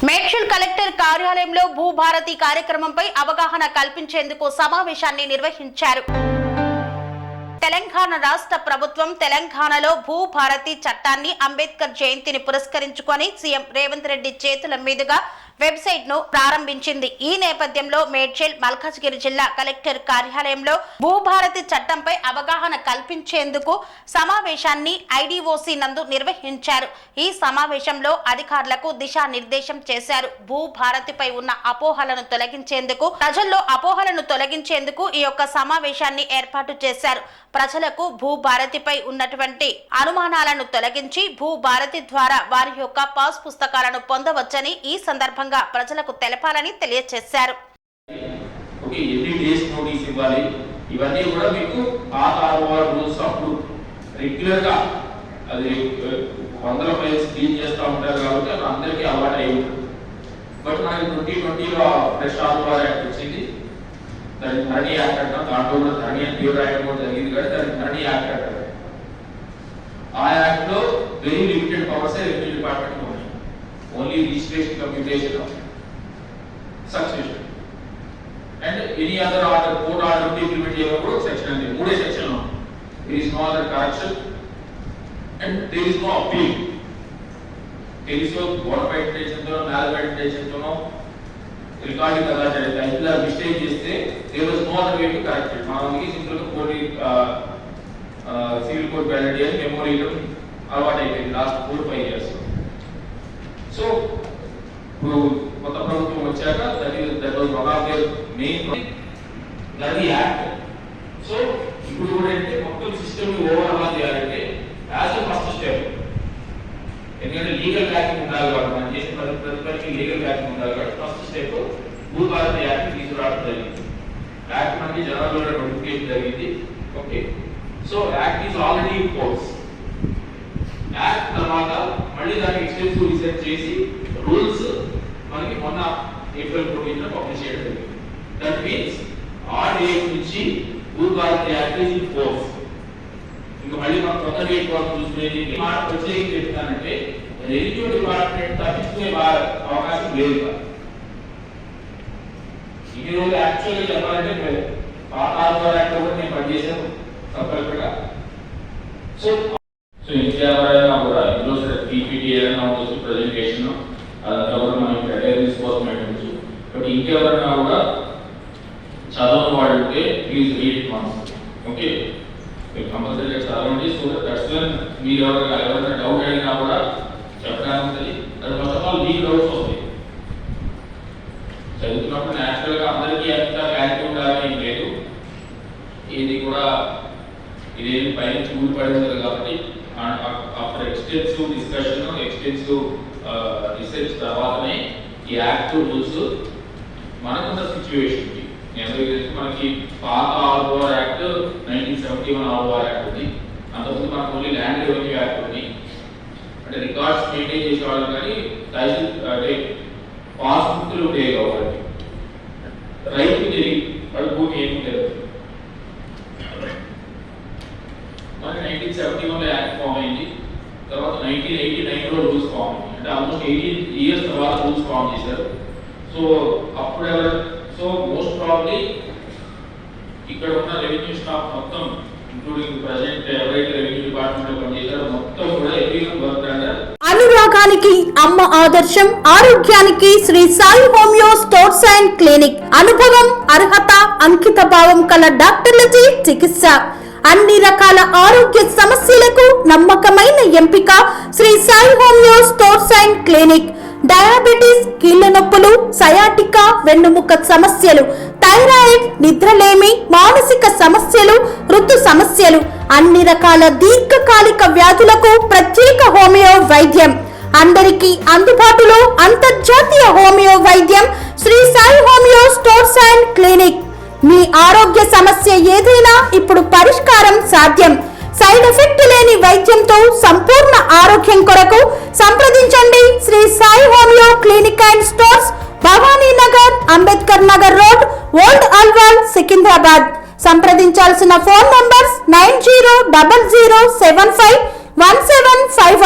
Medchal collector కార్యాలయంలో భూభారతి కార్యక్రమంపై అవగాహన కల్పించేందుకు సమావేశాన్ని నిర్వహించారు. తెలంగాణ రాష్ట్ర ప్రభుత్వం తెలంగాణలో భూభారతి చట్టాన్ని అంబేద్కర్ జయంతిని పురస్కరించుకొని సీఎం రేవంత్ రెడ్డి చేతుల మీదుగా వెబ్సైట్ ను ప్రారంభించింది. ఈ నేపథ్యంలో మేడ్చల్ మల్కాజ్గిరి జిల్లా కలెక్టర్ కార్యాలయంలో భూభారతి చట్టంపై అవగాహన కల్పించేందుకు సమావేశాన్ని ఐడిఓసి నందు నిర్వహించారు. ఈ సమావేశంలో అధికారులకు దిశానిర్దేశం చేశారు. భూభారతిపై ఉన్న అపోహలను తొలగించేందుకు ప్రజల్లో అపోహలను తొలగించేందుకు ఈ యొక్క సమావేశాన్ని ఏర్పాటు చేశారు. ప్రజలకు భూభారతిపై ఉన్నటువంటి అనుమానాలను తొలగించి భూభారతి ద్వారా వారి యొక్క పాస్ పుస్తకాలను పొందవచ్చని ఈ సందర్భంగా ప్రజలకు తెలపాలని తెలియజేశారు. ఇవన్నీ కూడా మీకు పాత ఆర్ఓఆర్ రూల్స్ అప్పుడు రెగ్యులర్ గా అది 100 ఫైల్స్ క్లీన్ చేస్తూ ఉంటారు కాబట్టి అది అందరికీ అలవాటు అయి ఉంటుంది. బట్ మనకి 2020లో ఫ్రెష్ ఆర్ఓఆర్ యాక్ట్ వచ్చింది. దాని ధరణి యాక్ట్ అంటాం. దాంట్లో కూడా ధరణి అని పేరు రాయడం కూడా జరిగింది కాబట్టి దానికి ధరణి యాక్ట్ అంటారు. ఆ యాక్ట్ లో very limited powers revenue department ఉన్నాయి. Only registration, computation, succession and any other order, court order implement cheyalappudu section ante moode section lo there is no other correction and there is no appeal. There is no bona intention to malfide intention to recording kada jarite idla mistake cheste there was no other way to correct it. Manaki simple ga court civil court validity and memorial alwat ayindi last 4-5 years. So కొత్త ప్రభుత్వం వచ్చాక that was one of their main that act. So ఇప్పుడు కూడా అంటే మొత్తం system ని overall చేయాలంటే as a first step, ఎందుకంటే లీగల్ బ్యాకింగ్ ఉండాలి కాబట్టి మనం చేసే ప్రతి లీగల్ బ్యాకింగ్ ఉండాలి కాబట్టి ఫస్ట్ స్టెప్ భూభారతి యాక్ట్ తీసుకురావడం జరిగింది. యాక్ట్ మనకి జనవరిలో నోటిఫికేషన్ జరిగింది. Okay, so act is already in force. Act తర్వాత మళ్ళీ దానికి ఎక్స్టెన్సివ్ రీసెర్చ్ చేసి రూల్స్ మనకి మొన్న ఏప్రిల్ 14న పబ్లిష్ చేయడం జరిగింది. దట్ మీన్స్ ఆ డేట్ నుంచి Bhubharati act is in force. ఇంకా మళ్ళీ మనం కొత్త డేట్ కోసం చూసుకునేది మాట ప్రత్యేకంగా చెప్తానంటే రెవెన్యూ డిపార్ట్మెంట్ తప్పించుకునే అవకాశం లేదు. ఇన్ని రోజులు యాక్చువల్గా చెప్పాలంటే పాత ఆర్ఓఆర్ యాక్ట్ కూడా నేను పనిచేశాను సపరేట్గా. సో ఇంకేమైనా కూడా ఇందులో పీపీటీ ఏదైనా ఉండొచ్చు, ప్రజెంటేషన్ అదంతా కూడా మనకి అవేర్నెస్ కోసం ఉండొచ్చు. బట్ ఇంకెవరైనా కూడా చదవని వాళ్ళు ఉంటే please read it once. Okay, మీరు కంపల్సరీగా చదవండి. సో దట్స్ వెన్ మీరు ఎవరైనా డౌట్ అడిగినా కూడా చెప్పడానికి ఉంటుంది. అది ఫస్ట్ ఆఫ్ ఆల్ మీకు డౌట్స్ వస్తాయి. చదువుతున్నప్పుడు న్యాచురల్గా అందరికీ ఎంత క్లారిటీ ఉండాలని ఏం లేదు. ఇది కూడా ఇదేమి పైన చూడు పడింది కాబట్టి after extensive discussion, extensive research తర్వాతనే ఈ యాక్ట్ రూల్స్ మనకున్న సిచ్యువేషన్ కి మనకి పాత ఆర్ఓఆర్ యాక్ట్ 1971 ఆర్ఓఆర్ యాక్ట్ ఉంది. అంతకుముందు మనకు ఓన్లీ ల్యాండ్ రెవెన్యూ యాక్ట్ ఉంది. అంటే రికార్డ్స్ మెయింటైన్ చేసేవాళ్ళు కానీ అంటే పాస్ బుక్లు ఉండేవి కాబట్టి రైతు తెలియదు వాడు భూమి ఏమి లేదు. మనకి 1971లో యాక్ట్ ఫామ్ అయింది. తర్వాత 1989లో రూల్స్ ఫామ్ అయింది. అంటే ఆల్మోస్ట్ 18 years తర్వాత రూల్స్ ఫామ్ చేశారు. సో అప్పుడు సో మోస్ట్ ప్రాబ్లీ ఇక్కడ ఉన్న రెవెన్యూ స్టాఫ్ మొత్తం ఇంక్లూడింగ్ ప్రెజెంట్ ఎవరైతే రెవెన్యూ డిపార్ట్మెంట్ లో పనిచేశారో మొత్తం కూడా ఎవ్రీవన్ వర్క్ అండర్ అనురాగానికి అమ్మ ఆదర్శం, ఆరోగ్యానికి Shri Sai homeo stores and clinic. అనుభవం, అర్హత, అంకిత భావం కల డాక్టర్లచే చికిత్స. అన్ని రకాల ఆరోగ్య సమస్యలకు నమ్మకమైన ఎంపిక Shri Sai homeo stores and clinic. Diabetes, కీళ్ల నొప్పులు, సయాటికా, వెన్నుముక సమస్యలు, థైరాయిడ్, నిద్రలేమి, మానసిక సమస్యలు, ఋతు సమస్యలు, అన్ని రకాల దీర్ఘకాలిక వ్యాధులకు ప్రత్యేక హోమియో వైద్యం. అందరికీ అందుబాటులో అంతర్జాతీయ హోమియో వైద్యం Shri Sai homeo stores and clinic. మీ ఆరోగ్య సమస్య ఏదైనా ఇప్పుడు పరిష్కారం సాధ్యం. సైడ్ ఎఫెక్ట్ లేని వైద్యంతో సంపూర్ణ ఆరోగ్యం కొరకు సంప్రదించండి Shri Sai homeo clinic and stores, Bhavani Nagar, Ambedkar Nagar road, old Alwal, Secunderabad. సంప్రదించాల్సిన ఫోన్ నంబర్స్ 9000751751